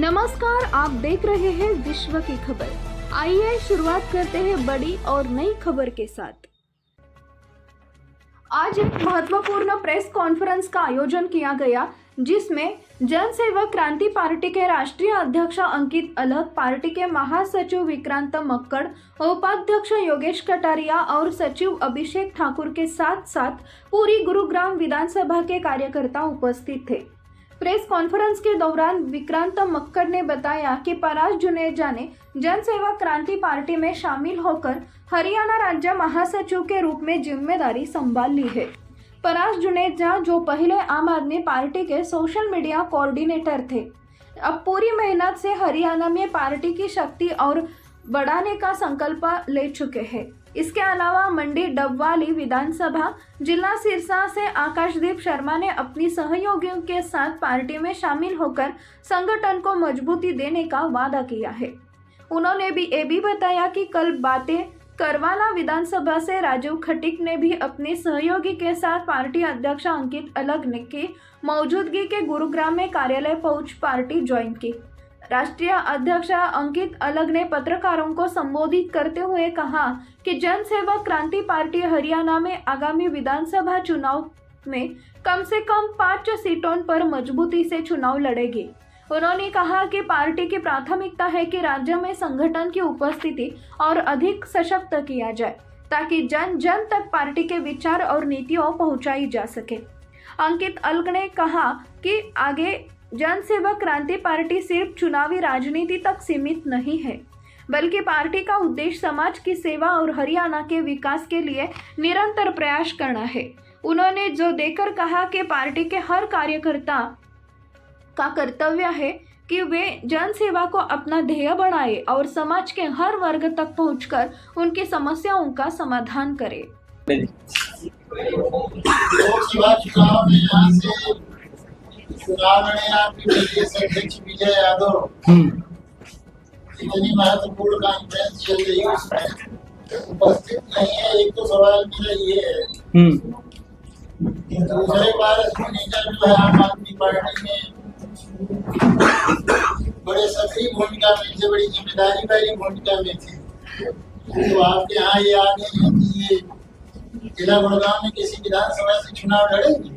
नमस्कार, आप देख रहे हैं विश्व की खबर। आइए शुरुआत करते हैं बड़ी और नई खबर के साथ। आज एक महत्वपूर्ण प्रेस कॉन्फ्रेंस का आयोजन किया गया, जिसमें जन सेवक क्रांति पार्टी के राष्ट्रीय अध्यक्ष अंकित अलग, पार्टी के महासचिव विक्रांत मक्कड़, उपाध्यक्ष योगेश कटारिया और सचिव अभिषेक ठाकुर के साथ साथ पूरी गुरुग्राम विधानसभा के कार्यकर्ता उपस्थित थे। प्रेस कॉन्फ्रेंस के दौरान विक्रांत मक्कड़ ने बताया कि परास जुनेजा ने जन सेवक क्रांति पार्टी में शामिल होकर हरियाणा राज्य महासचिव के रूप में जिम्मेदारी संभाल ली है। परास जुनेजा, जो पहले आम आदमी पार्टी के सोशल मीडिया कोऑर्डिनेटर थे, अब पूरी मेहनत से हरियाणा में पार्टी की शक्ति और बढ़ाने का संकल्प ले चुके हैं। इसके अलावा मंडी डबवाली विधानसभा जिला सिरसा से आकाशदीप शर्मा ने अपनी सहयोगियों के साथ पार्टी में शामिल होकर संगठन को मजबूती देने का वादा किया है। उन्होंने ये भी बताया कि कल बातें करवाला विधानसभा से राजीव खटीक ने भी अपने सहयोगी के साथ पार्टी अध्यक्ष अंकित अलग ने की मौजूदगी के गुरुग्राम में कार्यालय पहुंच पार्टी ज्वाइन की। राष्ट्रीय अध्यक्ष अंकित अलग ने पत्रकारों को संबोधित करते हुए कहा कि जन सेवक क्रांति पार्टी हरियाणा में आगामी विधानसभा चुनाव में कम से कम 5 सीटों पर मजबूती से चुनाव लड़ेगी। उन्होंने कहा कि पार्टी की प्राथमिकता है कि राज्य में संगठन की उपस्थिति और अधिक सशक्त किया जाए, ताकि जन जन तक पार्टी के विचार और नीतियों पहुंचाई जा सके। अंकित अलग ने कहा कि आगे जन सेवक क्रांति पार्टी सिर्फ चुनावी राजनीति तक सीमित नहीं है, बल्कि पार्टी का उद्देश्य समाज की सेवा और हरियाणा के विकास के लिए निरंतर प्रयास करना है। उन्होंने जो देकर कहा कि पार्टी के हर कार्यकर्ता का कर्तव्य है कि वे जन सेवा को अपना ध्येय बनाए और समाज के हर वर्ग तक पहुंचकर उनकी समस्याओं का समाधान करे। चुनाव लड़े आपके प्रदेश अध्यक्ष विजय यादव, इतनी महत्वपूर्ण कॉन्फ्रेंस चल रही है, उसमें उपस्थित नहीं है। एक तो सवाल मेरा ये है कि दूसरे बार जुनेजा जो है आम आदमी पार्टी में बड़े सक्रिय भूमिका में थे, बड़ी जिम्मेदारी वाली भूमिका में थे, तो आपके यहाँ ये आ गए हैं कि ये जिला गुड़गांव में किसी विधानसभा से चुनाव लड़ेंगे।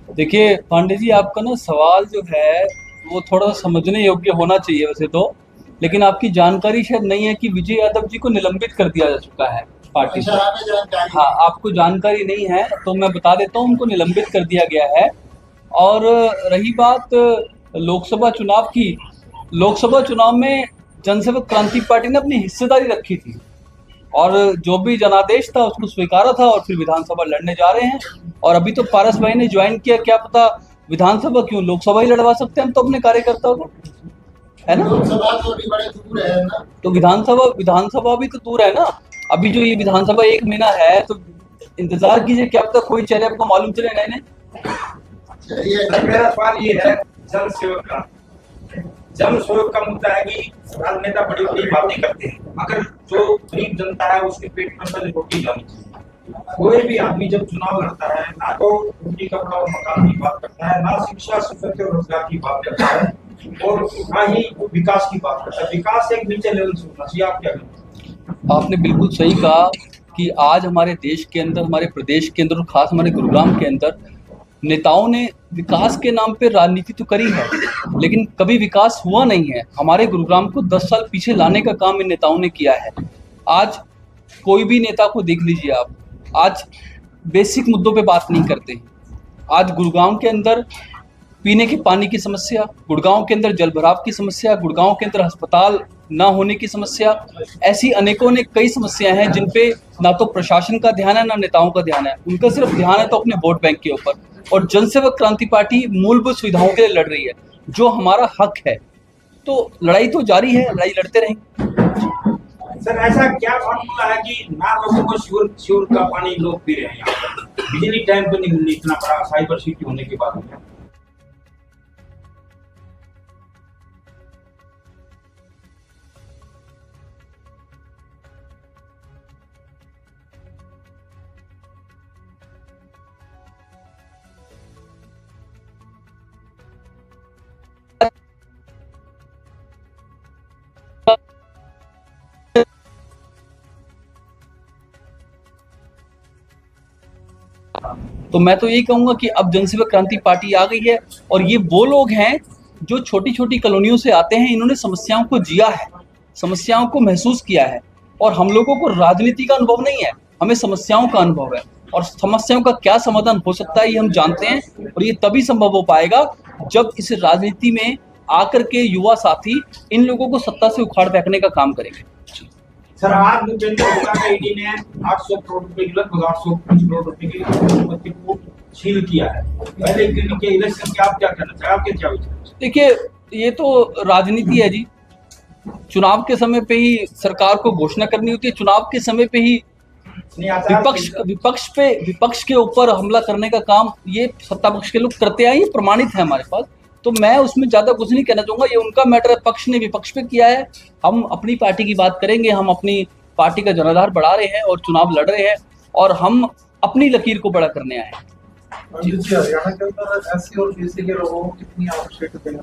देखिए पांडे जी, आपका ना सवाल जो है वो थोड़ा समझने योग्य होना चाहिए वैसे तो, लेकिन आपकी जानकारी शायद नहीं है कि विजय यादव जी को निलंबित कर दिया जा चुका है पार्टी से। हाँ, आपको जानकारी नहीं है तो मैं बता देता हूँ, उनको निलंबित कर दिया गया है। और रही बात लोकसभा चुनाव की, लोकसभा चुनाव में जनसेवक क्रांति पार्टी ने अपनी हिस्सेदारी रखी थी और जो भी जनादेश था उसको स्वीकारा था और फिर विधानसभा लड़ने जा रहे हैं। और अभी तो पारस भाई ने ज्वाइन किया, क्या पता विधानसभा क्यों, लोकसभा ही लड़वा सकते हैं हम तो अपने कार्यकर्ताओं को, है ना। लोकसभा तो अभी बड़े दूर है ना, तो विधानसभा भी तो दूर है ना। अभी जो ये विधानसभा 1 महीना है तो इंतजार कीजिए, क्या पता कोई चेहरे आपको मालूम चले नए नए। मेरा सवाल ये है, जन सेवक का मुद्दा है कि राजनेता बड़ी बड़ी बातें करते हैं, अगर जो गरीब जनता है उसके पेट में पहले रोटी जानी चाहिए। कोई भी आदमी जब चुनाव लड़ता है, ना तो रोटी कपड़ा और मकान की बात करता है, ना शिक्षा स्वास्थ्य और रोजगार की बात करता है, और ना ही विकास की बात करता है। विकास एक नीचे लेवल से होना चाहिए। आप क्या कहते हैं? आपने बिल्कुल सही कहा कि आज हमारे देश के अंदर, हमारे प्रदेश के अंदर और खास हमारे गुरुग्राम के अंदर नेताओं ने विकास के नाम पे राजनीति तो करी है, लेकिन कभी विकास हुआ नहीं है। हमारे गुरुग्राम को 10 साल पीछे लाने का काम इन नेताओं ने किया है। आज कोई भी नेता को देख लीजिए आप, आज बेसिक मुद्दों पे बात नहीं करते। आज गुरुग्राम के अंदर पीने के पानी की समस्या, गुड़गांव के अंदर जलभराव की समस्या, गुड़गांव के अंदर अस्पताल ना होने की समस्या, ऐसी अनेकों ने कई समस्याएं हैं जिन पे ना तो प्रशासन का ध्यान है ना नेताओं का ध्यान है। उनका सिर्फ ध्यान है तो अपने वोट बैंक के ऊपर। और जनसेवक क्रांति पार्टी मूलभूत सुविधाओं के लिए लड़ रही है, जो हमारा हक है। तो लड़ाई तो जारी है, लड़ाई लड़ते रहेंगे। सर, ऐसा क्या फॉर्मूला है कि ना लोगों को श्योर का पानी लोग पी रहे हैं, बिजली टाइम पे नहीं मिलनी, इतना बड़ा साइबर सिटी होने के बाद में? तो मैं तो यही कहूँगा कि अब जनसेवक क्रांति पार्टी आ गई है और ये वो लोग हैं जो छोटी छोटी कॉलोनियों से आते हैं। इन्होंने समस्याओं को जिया है, समस्याओं को महसूस किया है और हम लोगों को राजनीति का अनुभव नहीं है, हमें समस्याओं का अनुभव है और समस्याओं का क्या समाधान हो सकता है ये हम जानते हैं और ये तभी संभव हो पाएगा जब इस राजनीति में आकर के युवा साथी इन लोगों को सत्ता से उखाड़ फेंकने का काम करेंगे। सर, आज भूपेंद्र हुड्डा का ईडी ने 800 करोड़ रुपए की, लगभग 850 करोड़ रुपए की संपत्ति को सील किया है। पहले के इलेक्शन के आप क्या कहना चाहेंगे, आपके क्या विचार? देखिए, ये तो राजनीति है जी। चुनाव के समय पे ही सरकार को घोषणा करनी होती है, चुनाव के समय पे ही विपक्ष के ऊपर हमला करने का काम ये सत्ता पक्ष के लोग करते आए, ये प्रमाणित है हमारे पास। तो मैं उसमें ज्यादा कुछ नहीं कहना चाहूंगा, ये उनका मैटर है, पक्ष ने विपक्ष पे किया है। हम अपनी पार्टी की बात करेंगे, हम अपनी पार्टी का जनाधार बढ़ा रहे हैं और चुनाव लड़ रहे हैं और हम अपनी लकीर को बड़ा करने आए हैं। हरियाणा के अंदर एससी और बीसी के लोगों को कितनी आवश्यक है?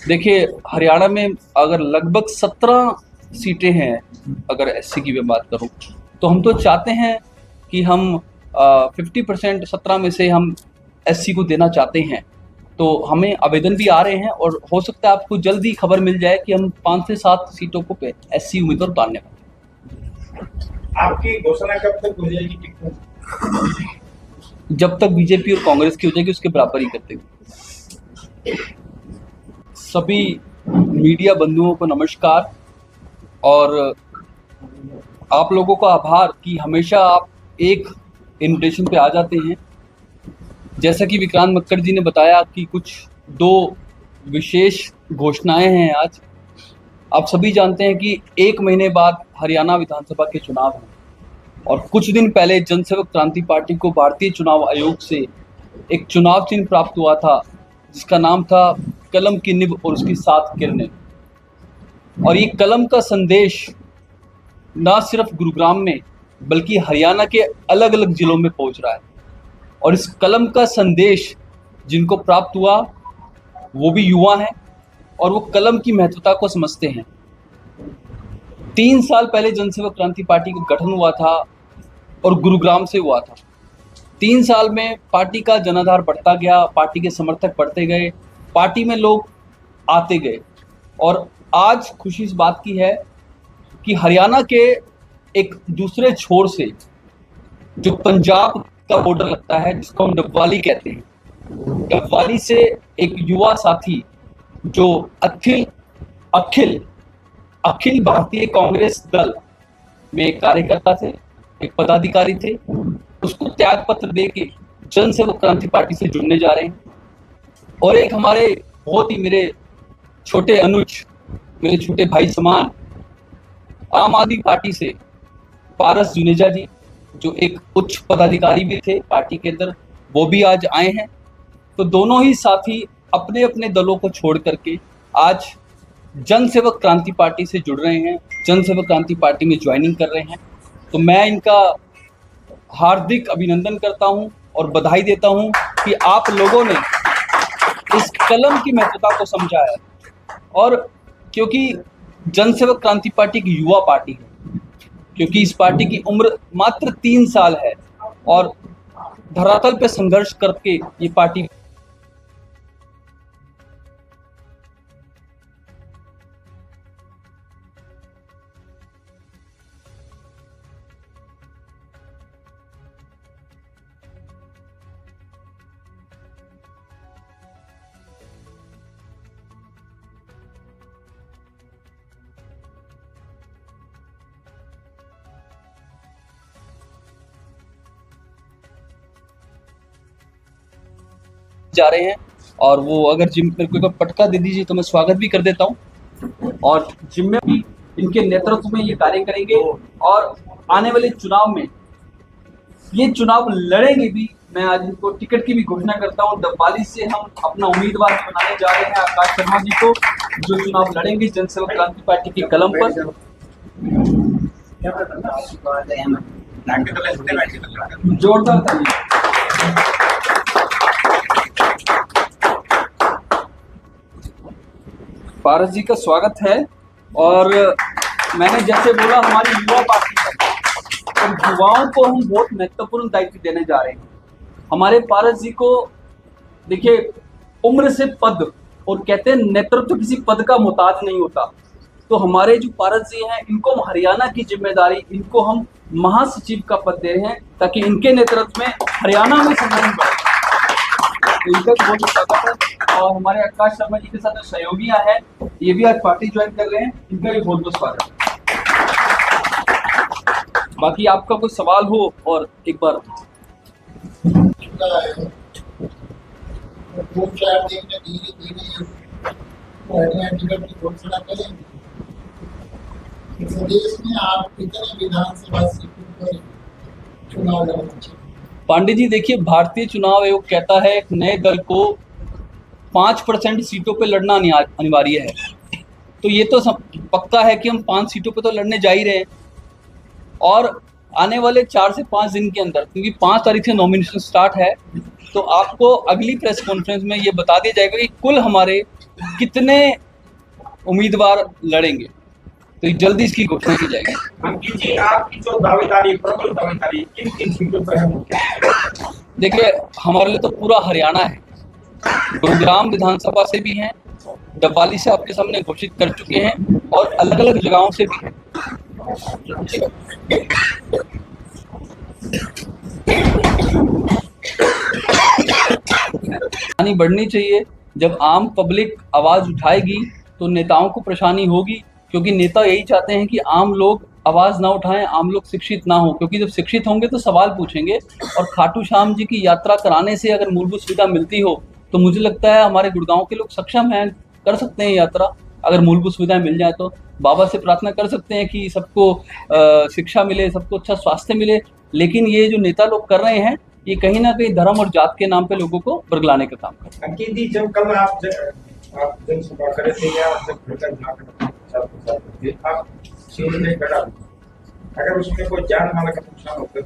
देखिए, हरियाणा में अगर लगभग 17 सीटें हैं, अगर एससी की मैं बात करूं, तो हम तो चाहते हैं कि हम 50% 17 में से हम एससी को देना चाहते हैं। तो हमें आवेदन भी आ रहे हैं और हो सकता है आपको जल्दी खबर मिल जाए कि हम 5 से 7 सीटों को पे एससी उम्मीदवार उतारने वाले। आपकी घोषणा कब तक हो जाएगी टिकटों? जब तक बीजेपी और कांग्रेस की हो जाएगी उसके बराबर ही करते हुए। सभी मीडिया बंधुओं को नमस्कार और आप लोगों का आभार कि हमेशा आप एक इन्विटेशन पे आ जाते हैं। जैसा कि विक्रांत मक्कड़ जी ने बताया कि कुछ 2 विशेष घोषणाएं हैं आज। आप सभी जानते हैं कि 1 महीने बाद हरियाणा विधानसभा के चुनाव हैं और कुछ दिन पहले जनसेवक क्रांति पार्टी को भारतीय चुनाव आयोग से एक चुनाव चिन्ह प्राप्त हुआ था जिसका नाम था कलम की निभ और उसकी 7 किरणें। और ये कलम का संदेश ना सिर्फ गुरुग्राम में बल्कि हरियाणा के अलग अलग जिलों में पहुंच रहा है और इस कलम का संदेश जिनको प्राप्त हुआ वो भी युवा हैं और वो कलम की महत्वता को समझते हैं। 3 साल पहले जनसेवक क्रांति पार्टी का गठन हुआ था और गुरुग्राम से हुआ था। 3 साल में पार्टी का जनाधार बढ़ता गया, पार्टी के समर्थक बढ़ते गए, पार्टी में लोग आते गए और आज खुशी इस बात की है कि हरियाणा के एक दूसरे छोर से जो पंजाब का बॉर्डर लगता है जिसको हम डबवाली कहते हैं, डबवाली से एक युवा साथी जो अखिल भारतीय कांग्रेस दल में एक कार्यकर्ता थे, एक पदाधिकारी थे, उसको त्याग पत्र दे के जनसेवक क्रांति पार्टी से जुड़ने जा रहे हैं। और एक हमारे बहुत ही मेरे छोटे अनुज, मेरे छोटे भाई समान, आम आदमी पार्टी से पारस जुनेजा जी जो एक उच्च पदाधिकारी भी थे पार्टी के अंदर, वो भी आज आए हैं। तो दोनों ही साथी अपने अपने दलों को छोड़ करके आज जनसेवक क्रांति पार्टी से जुड़ रहे हैं, जनसेवक क्रांति पार्टी में ज्वाइनिंग कर रहे हैं। तो मैं इनका हार्दिक अभिनंदन करता हूं और बधाई देता हूं कि आप लोगों ने इस कलम की महत्वता को समझा है। और क्योंकि जनसेवक क्रांति पार्टी की युवा पार्टी है, क्योंकि इस पार्टी की उम्र मात्र 3 साल है और धरातल पे संघर्ष करके ये पार्टी जा रहे हैं। और वो अगर जिम मेरे को एक पटका दे दीजिए तो मैं स्वागत भी कर देता हूं। और जिम में भी इनके नेतृत्व में ये कार्य करेंगे और आने वाले चुनाव में ये चुनाव लड़ेंगे भी। मैं आज इनको टिकट की भी घोषणा करता हूं। डबवाली से हम अपना उम्मीदवार बनाने जा रहे हैं आकाश शर्मा जी को, जो चुनाव लड़ेंगे जनसेवक क्रांति पार्टी के कलम पर। जोरदार तालियां। पारस जी का स्वागत है। और मैंने जैसे बोला हमारी युवा पार्टी है और युवाओं को हम बहुत महत्वपूर्ण दायित्व देने जा रहे हैं। हमारे पारस जी को देखिए, उम्र से पद, और कहते हैं नेतृत्व किसी पद का मोहताज नहीं होता। तो हमारे जो पारस जी हैं, इनको हम हरियाणा की जिम्मेदारी, इनको हम महासचिव का पद दे रहे हैं ताकि इनके नेतृत्व में हरियाणा में संगठन बढ़े। तो इनका बहुत बहुत स्वागत है। और हमारे आकाश शर्मा जी के साथ जो सहयोगियां हैं, ये भी आज पार्टी ज्वाइन कर रहे हैं, इनका भी बहुत बहुत स्वागत है। बाकी आपका कोई सवाल हो और एक बार चुका है, 2-4 दिन में धीरे-धीरे पार्टियां टिकट की घोषणा करेंगी। प्रदेश में आप कितने विधानसभा सीटों पर चुनाव लड़ना चाहिए? पांडे जी देखिए, भारतीय चुनाव आयोग कहता है एक नए दल को 5% सीटों पे लड़ना अनिवार्य है। तो ये तो पक्का है कि हम 5 सीटों पे तो लड़ने जा ही रहे हैं। और आने वाले 4 से 5 दिन के अंदर, क्योंकि 5 तारीख से नॉमिनेशन स्टार्ट है, तो आपको अगली प्रेस कॉन्फ्रेंस में ये बता दिया जाएगा कि कुल हमारे कितने उम्मीदवार लड़ेंगे। तो जल्दी इसकी घोषणा की जाएगी। अंकित जी, आपकी जो दावेदारी, प्रबल दावेदारी किन किन सीटों पर है? देखिए, हमारे लिए तो पूरा हरियाणा है। गुरुग्राम विधानसभा से भी हैं, डबवाली से आपके सामने घोषित कर चुके हैं, और अलग अलग जगहों से भी हैं। परेशानी बढ़नी चाहिए। जब आम पब्लिक आवाज उठाएगी तो नेताओं को परेशानी होगी, क्योंकि नेता यही चाहते हैं कि आम लोग आवाज ना उठाएं, आम लोग शिक्षित ना हो, क्योंकि जब शिक्षित होंगे तो सवाल पूछेंगे। और खाटू श्याम जी की यात्रा कराने से अगर मूलभूत सुविधा मिलती हो तो मुझे लगता है हमारे गुड़गांव के लोग सक्षम हैं, कर सकते हैं यात्रा। अगर मूलभूत सुविधाएं मिल जाए तो बाबा से प्रार्थना कर सकते हैं कि सबको शिक्षा मिले, सबको अच्छा स्वास्थ्य मिले। लेकिन ये जो नेता लोग कर रहे हैं, ये कहीं ना कहीं धर्म और जात के नाम पे लोगों को बरगलाने का काम कर रहे हैं। अंकित जी, जब कल आप जनसभा कर रहे थे या आप सीट में खड़ा, अगर उसमें कोई जान माल का नुकसान होता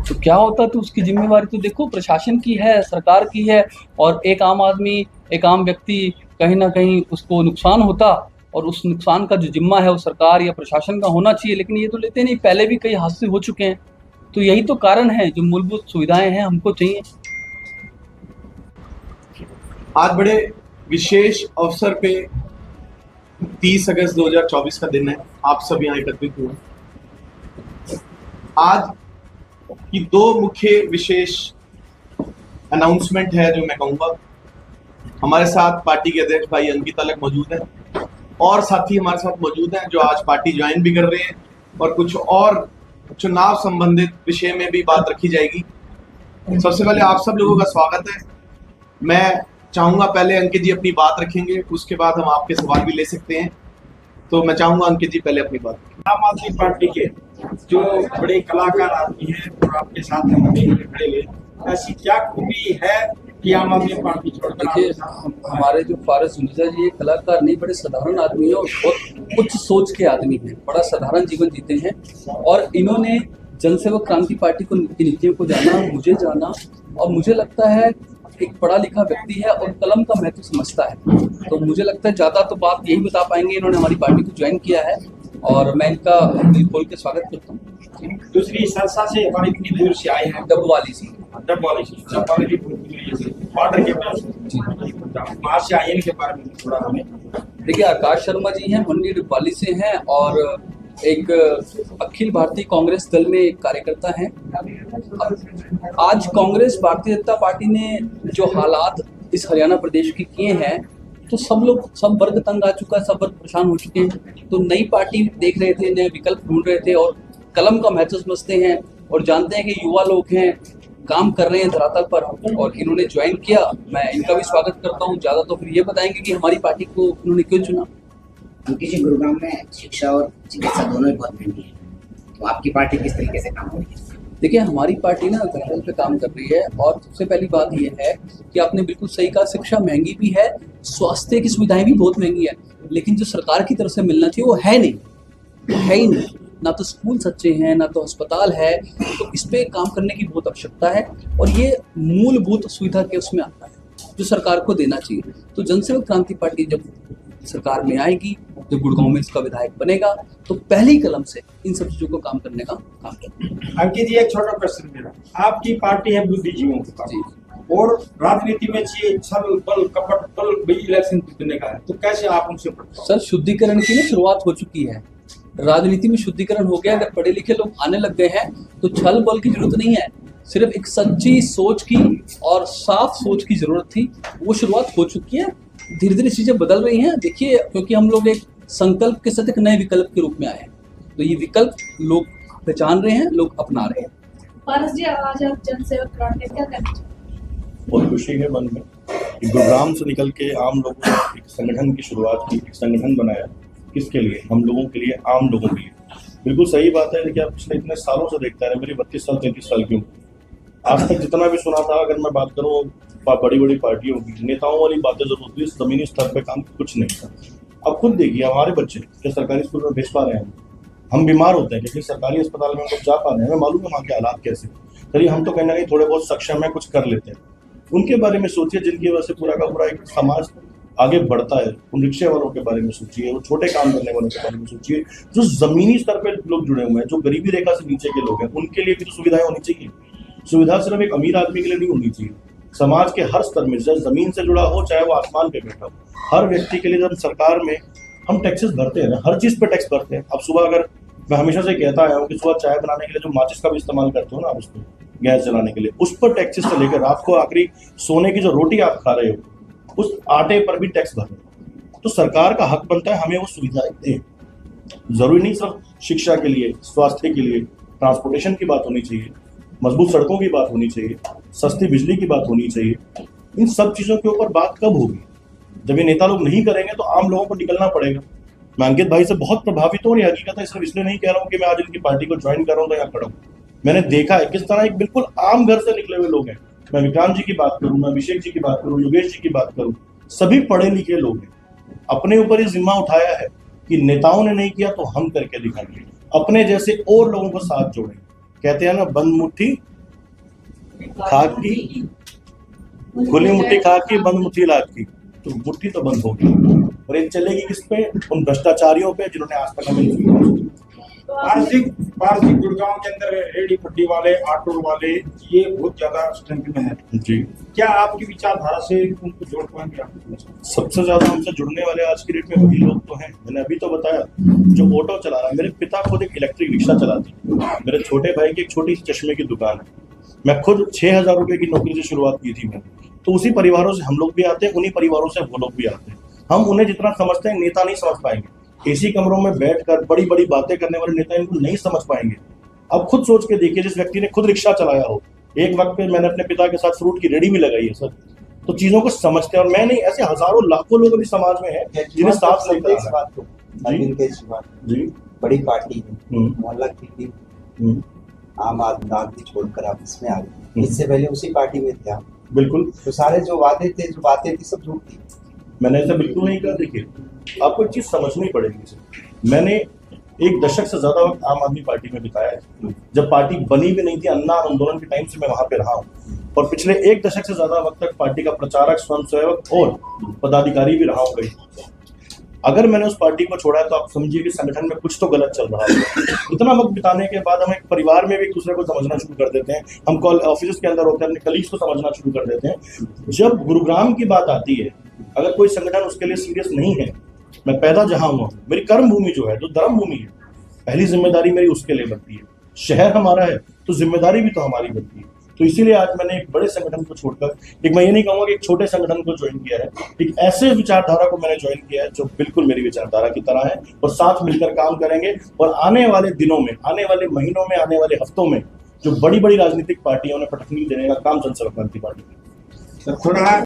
तो क्या होता, तो उसकी जिम्मेवारी तो देखो प्रशासन की है, सरकार की है। और एक आम आदमी, एक आम व्यक्ति, कहीं ना कहीं उसको नुकसान होता, और उस नुकसान का जो जिम्मा है वो सरकार या प्रशासन का होना चाहिए। लेकिन ये तो लेते नहीं, पहले भी कई हादसे हो चुके हैं। तो यही तो कारण है, जो मूलभूत सुविधाएं हैं हमको चाहिए। आज बड़े विशेष अवसर पे 30 अगस्त 2024 का दिन है, आप सब यहाँ एकत्रित हुए। आज की 2 मुख्य विशेष अनाउंसमेंट है जो मैं कहूँगा। हमारे साथ पार्टी के अध्यक्ष भाई अंकित अलग मौजूद हैं, और साथी हमारे साथ मौजूद हैं जो आज पार्टी ज्वाइन भी कर रहे हैं, और कुछ और चुनाव संबंधित विषय में भी बात रखी जाएगी। सबसे पहले आप सब लोगों का स्वागत है। मैं चाहूंगा पहले अंकित जी अपनी बात रखेंगे, उसके बाद हम आपके सवाल भी ले सकते हैं। तो मैं चाहूंगा अंकित जी पहले अपनी बात। आम आदमी पार्टी के जो बड़े कलाकार आदमी हैं और आपके साथ में खड़े हुए, ऐसी क्या खूबी है कि आम आदमी पार्टी छोड़कर? देखिए, हमारे जो पारस सुनीता जी ये कलाकार नहीं, बड़े साधारण आदमी हैं और बहुत उच्च सोच के आदमी हैं, बड़ा साधारण जीवन जीते हैं। और इन्होंने जनसेवक क्रांति पार्टी को नीतियों को जाना, मुझे जाना, और मुझे लगता है एक पढ़ा लिखा व्यक्ति है और कलम का महत्व समझता है। तो मुझे लगता है ज़्यादा तो बात यही बता पाएंगे। इन्होंने हमारी पार्टी को ज्वाइन किया है और मैं इनका दिल खोल के स्वागत करता हूँ। दूसरी संस्था से हमारी इतनी दूर से आए हैं, डबवाली से भी बॉर्डर के पास, वहाँ से आए इनके बारे में थोड़ा हमें। देखिए, आकाश शर्मा जी हैं, मंडी डबवाली से हैं, और एक अखिल भारतीय कांग्रेस दल में एक कार्यकर्ता हैं। आज कांग्रेस भारतीय जनता पार्टी ने जो हालात इस हरियाणा प्रदेश के किए हैं, तो सब वर्ग तंग आ चुका है, सब वर्ग परेशान हो चुके हैं। तो नई पार्टी देख रहे थे, नए विकल्प ढूंढ रहे थे, और कलम का महत्व समझते हैं और जानते हैं कि युवा लोग हैं, काम कर रहे हैं धरातल पर, और इन्होंने ज्वाइन किया। मैं इनका भी स्वागत करता हूँ। ज़्यादा तो फिर ये बताएंगे कि हमारी पार्टी को उन्होंने क्यों चुना। अंकित जी, गुरुग्राम में शिक्षा और चिकित्सा दोनों ही बहुत महंगी है, तो आपकी पार्टी किस तरीके से काम हो रही है? देखिए, हमारी पार्टी ना धरातल पे काम कर रही है, और सबसे पहली बात ये है कि आपने बिल्कुल सही कहा, शिक्षा महंगी भी है, स्वास्थ्य की सुविधाएं भी बहुत महंगी है, लेकिन जो सरकार की तरफ से मिलना चाहिए वो है ही नहीं। ना तो स्कूल सच्चे हैं, ना तो अस्पताल है। तो इस पे काम करने की बहुत आवश्यकता है, और ये मूलभूत सुविधा के उसमें आता है जो सरकार को देना चाहिए। तो जनसेवक क्रांति पार्टी जब सरकार में आएगी जब गुड़गांव में इसका विधायक बनेगा तो पहली कलम से इन सब चीजों को काम करने का काम करेंगे। अंकित जी, एक छोटा प्रश्न मेरा, आपकी पार्टी है बुद्धिजीवियों की पार्टी और राजनीति में छल बल कपट बल भी इलेक्शन जीतने का है, तो कैसे आप उनसे पड़ते? सर, शुद्धिकरण की ना शुरुआत हो चुकी है, राजनीति में शुद्धिकरण हो गया। अगर पढ़े लिखे लोग आने लग गए हैं तो छल बल की जरूरत नहीं है, सिर्फ एक सच्ची सोच की और साफ सोच की जरूरत थी। वो शुरुआत हो चुकी है, धीरे धीरे चीजें बदल रही हैं। देखिए, क्योंकि हम लोग एक संकल्प के साथ एक नए विकल्प के रूप में आए हैं, तो ये विकल्प लोग पहचान रहे हैं, लोग अपना रहे हैं। पारस जी, आज आप जनसेवक क्रांति क्या कहना चाहते हैं? बहुत खुशी है मन में कि गुरुग्राम से निकल के आम लोगों ने एक संगठन की शुरुआत की, एक संगठन बनाया। किसके लिए? हम लोगों के लिए, आम लोगों के लिए। बिल्कुल सही बात है। देखिए, आप पिछले इतने सालों से देखते हैं, मेरी 32 साल 33 साल की उम्र, आज तक जितना भी सुना था, अगर मैं बात करूँ बड़ी बड़ी पार्टियों की, नेताओं वाली बातें जरूर होती है, जमीनी स्तर पे काम कुछ नहीं था। अब खुद देखिए, हमारे बच्चे क्या सरकारी स्कूल में भेज पा रहे हैं? हम बीमार होते हैं लेकिन सरकारी अस्पताल में हम लोग जा पा रहे हैं, हमें मालूम है वहाँ के हालात कैसे। चलिए, हम तो कहीं ना कहीं थोड़े बहुत सक्षम है, कुछ कर लेते हैं। उनके बारे में सोचिए जिनकी वजह से पूरा का पूरा एक समाज आगे बढ़ता है। उन रिक्शे वालों के बारे में सोचिए, वो छोटे काम करने वालों के बारे में सोचिए, जो जमीनी स्तर पर लोग जुड़े हुए हैं, जो गरीबी रेखा से नीचे के लोग हैं, उनके लिए भी तो सुविधाएं होनी चाहिए। सुविधा सिर्फ एक अमीर आदमी के लिए नहीं होनी चाहिए, समाज के हर स्तर में, चाहे जमीन से जुड़ा हो चाहे वो आसमान पे बैठा हो, हर व्यक्ति के लिए। जब सरकार में हम टैक्सेस भरते हैं ना, हर चीज पे टैक्स भरते हैं। अब सुबह, अगर मैं हमेशा से कहता आया हूँ कि सुबह चाय बनाने के लिए जो माचिस का भी इस्तेमाल करते हो ना, उस पर गैस जलाने के लिए, उस पर टैक्सेस से लेकर रात को आखिरी सोने की जो रोटी आप खा रहे हो, उस आटे पर भी टैक्स भर रहे हो। तो सरकार का हक बनता है हमें वो सुविधाएं दे। जरूरी नहीं सिर्फ शिक्षा के लिए, स्वास्थ्य के लिए, ट्रांसपोर्टेशन की बात होनी चाहिए, मजबूत सड़कों की बात होनी चाहिए, सस्ती बिजली की बात होनी चाहिए। इन सब चीजों के ऊपर बात कब होगी? जब ये नेता लोग नहीं करेंगे तो आम लोगों को निकलना पड़ेगा। मैं अंकित भाई से बहुत प्रभावित हूँ, ये हकीकत है, सिर्फ इसलिए नहीं कह रहा हूँ कि मैं आज इनकी पार्टी को ज्वाइन कर रहा हूँ तो यहाँ खड़ा हूँ। मैंने देखा है किस तरह एक बिल्कुल आम घर से निकले हुए लोग हैं। मैं विक्रांत जी की बात करूँ, मैं अभिषेक जी की बात करूँ, योगेश जी की बात करूँ, सभी पढ़े लिखे लोग हैं। अपने ऊपर ये जिम्मा उठाया है कि नेताओं ने नहीं किया तो हम करके दिखाएंगे, अपने जैसे और लोगों को साथ जोड़ें। कहते हैं ना, बंद मुट्ठी खाक की, खुली मुट्ठी खाक की, बंद मुट्ठी लाख की। तो मुट्ठी तो बंद होगी, और ये चलेगी किस पे? उन भ्रष्टाचारियों पे जिन्होंने आज तक हमें पारसिक गुड़गांव के अंदर रेडी पट्टी वाले, ऑटो वाले, ये बहुत ज्यादा स्ट्रेंथ में है जी। क्या आपकी विचारधारा से उनको जोड़ पाएंगे आप? सबसे ज्यादा हमसे जुड़ने वाले आज की डेट में वही लोग तो हैं। मैंने अभी तो बताया, जो ऑटो चला रहा है। मेरे पिता खुद एक इलेक्ट्रिक रिक्शा चलाते हैं, मेरे छोटे भाई की एक छोटी सी चश्मे की दुकान है। मैं खुद 6,000 रुपए की नौकरी से शुरुआत की थी मैंने। तो उसी परिवारों से हम लोग भी आते हैं, उन्हीं परिवारों से वो लोग भी आते हैं। हम उन्हें जितना समझते हैं नेता नहीं समझ पाएंगे। एसी कमरों में बैठकर बड़ी बड़ी बातें करने वाले नेता इनको नहीं समझ पाएंगे। अब खुद सोच के देखिए, जिस व्यक्ति ने खुद रिक्शा चलाया हो, एक वक्त पे मैंने अपने पिता के साथ फ्रूट की रेडी भी लगाई है सर, तो चीजों को समझते हैं। और मैं नहीं, ऐसे हजारों लाखों लोग अभी समाज में हैं जिन्हें साथ लेकर जी। बड़ी पार्टी है, मोहल्ला की आम आदमी नागरिक छोड़कर आप इसमें आ गए। इससे पहले उसी पार्टी में थे आप। बिल्कुल। तो सारे जो वादे थे, जो बातें थी, सब झूठ थी। मैंने ऐसा बिल्कुल नहीं कहा। देखिए, आपको एक चीज समझनी पड़ेगी। मैंने एक दशक से ज्यादा वक्त आम आदमी पार्टी में बिताया है। जब पार्टी बनी भी नहीं थी, अन्ना आंदोलन के टाइम से मैं वहां पे रहा हूँ, और पिछले एक दशक से ज्यादा वक्त तक पार्टी का प्रचारक, स्वयंसेवक और पदाधिकारी भी रहा हूँ कहीं। अगर मैंने उस पार्टी को छोड़ा है तो आप समझिए कि संगठन में कुछ तो गलत चल रहा है। इतना वक्त बिताने के बाद हम एक परिवार में भी एक दूसरे को समझना शुरू कर देते हैं। हम ऑफिस के अंदर होते हैं, अपने कलीग्स को समझना शुरू कर देते हैं। जब गुरुग्राम की बात आती है, अगर कोई संगठन उसके लिए सीरियस नहीं है, मैं पैदा जहां हुआ, मेरी कर्म भूमि जो है, जो धर्म भूमि है, पहली जिम्मेदारी मेरी उसके लिए बनती है। शहर हमारा है तो जिम्मेदारी भी तो हमारी बनती है। तो इसीलिए आज मैंने एक बड़े संगठन को छोड़कर, एक मैं ये नहीं कहूँगा कि एक छोटे संगठन को ज्वाइन किया है, एक ऐसे विचारधारा को मैंने ज्वाइन किया है जो बिल्कुल मेरी विचारधारा की तरह है, और साथ मिलकर काम करेंगे। और आने वाले दिनों में, आने वाले महीनों में, आने वाले हफ्तों में जो बड़ी बड़ी राजनीतिक पार्टियों ने पटखनी देने का काम जनसेवक क्रांति पार्टी थोड़ा